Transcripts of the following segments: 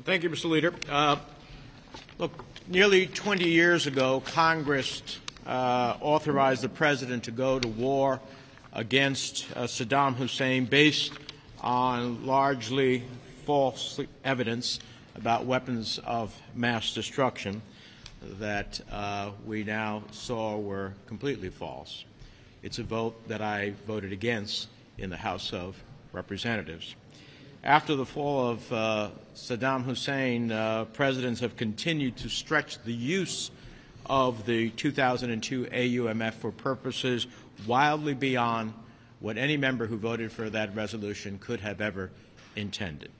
Thank you, Mr. Leader. Look, nearly 20 years ago, Congress authorized the President to go to war against Saddam Hussein based on largely false evidence about weapons of mass destruction that we now saw were completely false. It's a vote that I voted against in the House of Representatives. After the fall of Saddam Hussein, presidents have continued to stretch the use of the 2002 AUMF for purposes wildly beyond what any member who voted for that resolution could have ever intended.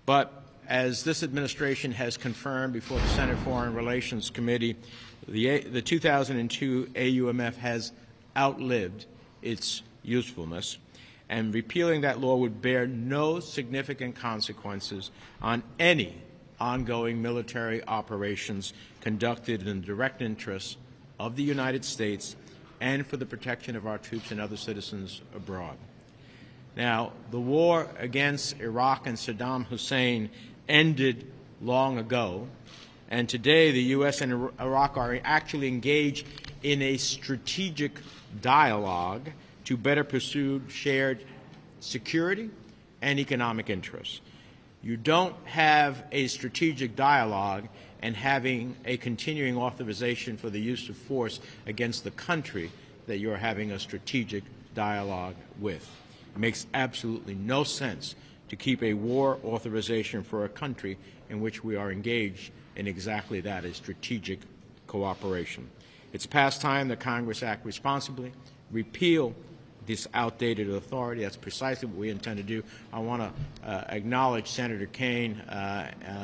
But as this administration has confirmed before the Senate Foreign Relations Committee, the 2002 AUMF has outlived its usefulness, and repealing that law would bear no significant consequences on any ongoing military operations conducted in the direct interests of the United States and for the protection of our troops and other citizens abroad. Now, the war against Iraq and Saddam Hussein ended long ago, and today the U.S. and Iraq are actually engaged in a strategic dialogue to better pursue shared security and economic interests. You don't have a strategic dialogue and having a continuing authorization for the use of force against the country that you're having a strategic dialogue with. It makes absolutely no sense to keep a war authorization for a country in which we are engaged in exactly that, a strategic cooperation. It's past time that Congress act responsibly, repeal this outdated authority. That's precisely what we intend to do. I want to acknowledge Senator Kaine,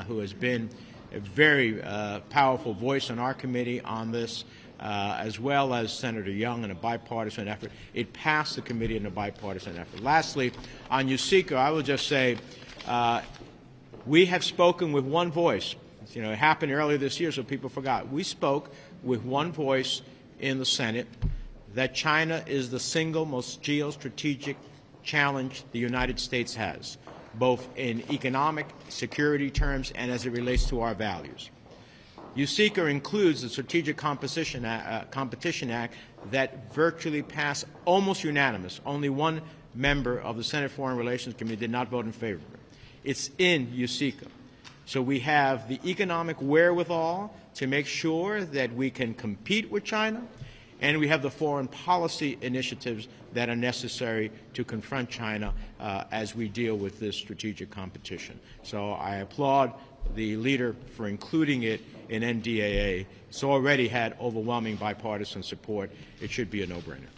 who has been a very powerful voice in our committee on this, as well as Senator Young in a bipartisan effort. It passed the committee in a bipartisan effort. Lastly, on USICA, I will just say we have spoken with one voice. You know, it happened earlier this year, so people forgot. We spoke with one voice in the Senate that China is the single most geostrategic challenge the United States has, both in economic, security terms, and as it relates to our values. USICA includes the Strategic Competition Act that virtually passed almost unanimous. Only one member of the Senate Foreign Relations Committee did not vote in favor of it. It's in USICA. So we have the economic wherewithal to make sure that we can compete with China, and we have the foreign policy initiatives that are necessary to confront China as we deal with this strategic competition. So I applaud the leader for including it in NDAA. It's already had overwhelming bipartisan support. It should be a no-brainer.